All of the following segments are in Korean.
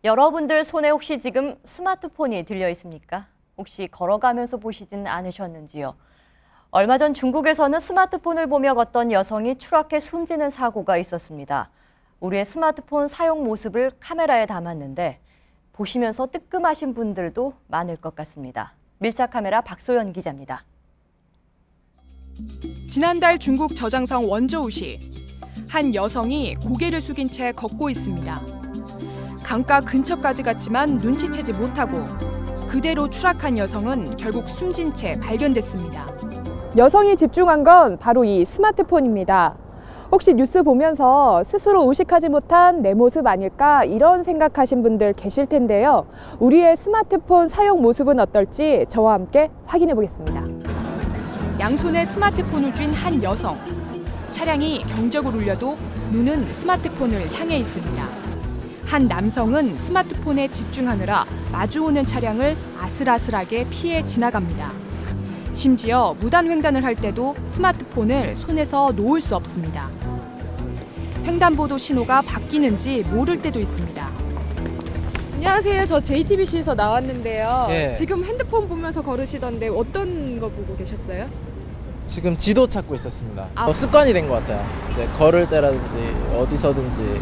여러분들 손에 혹시 지금 스마트폰이 들려 있습니까? 혹시 걸어가면서 보시진 않으셨는지요? 얼마 전 중국에서는 스마트폰을 보며 걷던 여성이 추락해 숨지는 사고가 있었습니다. 우리의 스마트폰 사용 모습을 카메라에 담았는데 보시면서 뜨끔하신 분들도 많을 것 같습니다. 밀착 카메라 박소연 기자입니다. 지난달 중국 저장성 원저우시, 한 여성이 고개를 숙인 채 걷고 있습니다. 강가 근처까지 갔지만 눈치채지 못하고 그대로 추락한 여성은 결국 숨진 채 발견됐습니다. 여성이 집중한 건 바로 이 스마트폰입니다. 혹시 뉴스 보면서 스스로 의식하지 못한 내 모습 아닐까 이런 생각하신 분들 계실 텐데요. 우리의 스마트폰 사용 모습은 어떨지 저와 함께 확인해 보겠습니다. 양손에 스마트폰을 쥔 한 여성. 차량이 경적을 울려도 눈은 스마트폰을 향해 있습니다. 한 남성은 스마트폰에 집중하느라 마주오는 차량을 아슬아슬하게 피해 지나갑니다. 심지어 무단횡단을 할 때도 스마트폰을 손에서 놓을 수 없습니다. 횡단보도 신호가 바뀌는지 모를 때도 있습니다. 안녕하세요. 저 JTBC에서 나왔는데요. 예. 지금 핸드폰 보면서 걸으시던데 어떤 거 보고 계셨어요? 지금 지도 찾고 있었습니다. 습관이 된 것 같아요. 이제 걸을 때라든지 어디서든지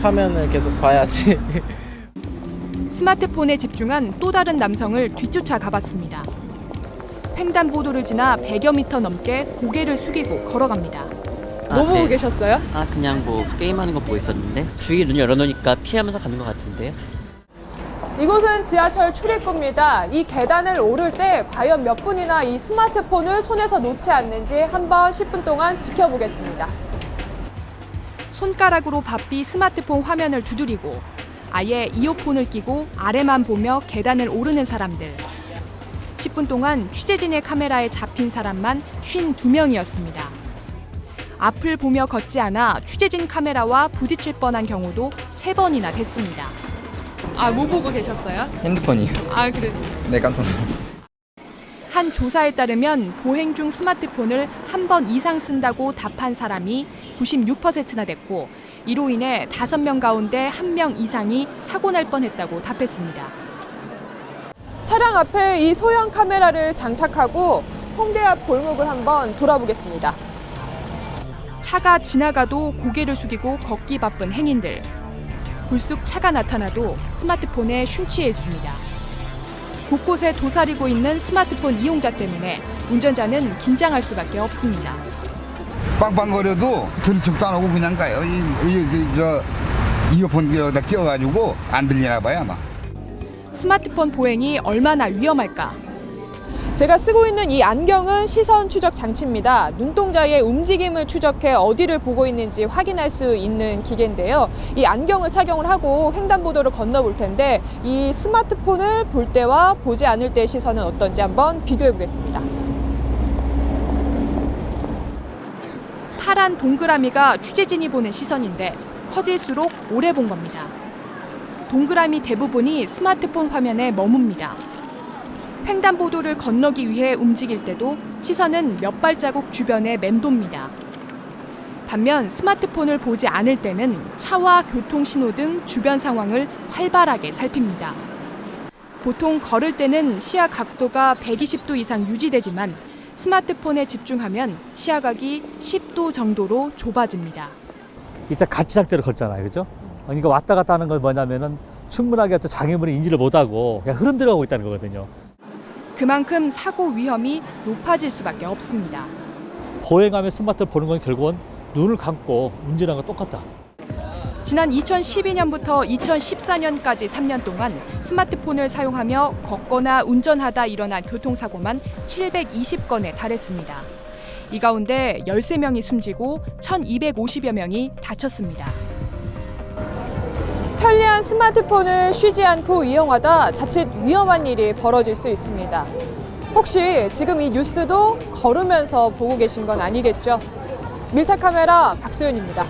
화면을 계속 봐야지. 스마트폰에 집중한 또 다른 남성을 뒤쫓아 가봤습니다. 횡단보도를 지나 100여 미터 넘게 고개를 숙이고 걸어갑니다. 뭐 보고 계셨어요? 그냥 뭐 게임하는 거 보고 있었는데 주위에 눈 열어놓으니까 피하면서 가는 것 같은데요. 이곳은 지하철 출입구입니다. 이 계단을 오를 때 과연 몇 분이나 이 스마트폰을 손에서 놓지 않는지 한번 10분 동안 지켜보겠습니다. 손가락으로 바삐 스마트폰 화면을 두드리고 아예 이어폰을 끼고 아래만 보며 계단을 오르는 사람들. 10분 동안 취재진의 카메라에 잡힌 사람만 52명이었습니다. 앞을 보며 걷지 않아 취재진 카메라와 부딪힐 뻔한 경우도 3번이나 됐습니다. 뭐 보고 계셨어요? 핸드폰이요. 그래요? 네, 깜짝 놀랐어요. 한 조사에 따르면 보행 중 스마트폰을 한 번 이상 쓴다고 답한 사람이 96%나 됐고 이로 인해 5명 가운데 1명 이상이 사고 날 뻔했다고 답했습니다. 차량 앞에 이 소형 카메라를 장착하고 홍대 앞 골목을 한번 돌아보겠습니다. 차가 지나가도 고개를 숙이고 걷기 바쁜 행인들. 불쑥 차가 나타나도 스마트폰에 심취해 있습니다. 곳곳에 도사리고 있는 스마트폰 이용자 때문에 운전자는 긴장할 수밖에 없습니다. 빵빵거려도 들이척도 안 하고 그냥 가요. 이어폰 여기다 끼워가지고 안 들리나 봐요 아마. 스마트폰 보행이 얼마나 위험할까? 제가 쓰고 있는 이 안경은 시선 추적 장치입니다. 눈동자의 움직임을 추적해 어디를 보고 있는지 확인할 수 있는 기계인데요. 이 안경을 착용을 하고 횡단보도를 건너볼 텐데 이 스마트폰을 볼 때와 보지 않을 때의 시선은 어떤지 한번 비교해 보겠습니다. 파란 동그라미가 취재진이 보는 시선인데 커질수록 오래 본 겁니다. 동그라미 대부분이 스마트폰 화면에 머뭅니다. 횡단보도를 건너기 위해 움직일 때도 시선은 몇 발자국 주변에 맴돕니다. 반면 스마트폰을 보지 않을 때는 차와 교통신호 등 주변 상황을 활발하게 살핍니다. 보통 걸을 때는 시야 각도가 120도 이상 유지되지만 스마트폰에 집중하면 시야각이 10도 정도로 좁아집니다. 일단 가치 상태로 걷잖아요, 그죠? 그러니까 왔다 갔다 하는 건 뭐냐면은 충분하게 어떤 장애물이 인지를 못하고 그냥 흐름 들어가고 있다는 거거든요. 그만큼 사고 위험이 높아질 수밖에 없습니다. 보행하며 스마트폰 보는 건 결국은 눈을 감고 운전하는 건 똑같다. 지난 2012년부터 2014년까지 3년 동안 스마트폰을 사용하며 걷거나 운전하다 일어난 교통사고만 720건에 달했습니다. 이 가운데 13명이 숨지고 1,250여 명이 다쳤습니다. 편리한 스마트폰을 쉬지 않고 이용하다 자칫 위험한 일이 벌어질 수 있습니다. 혹시 지금 이 뉴스도 걸으면서 보고 계신 건 아니겠죠? 밀착 카메라 박소연입니다.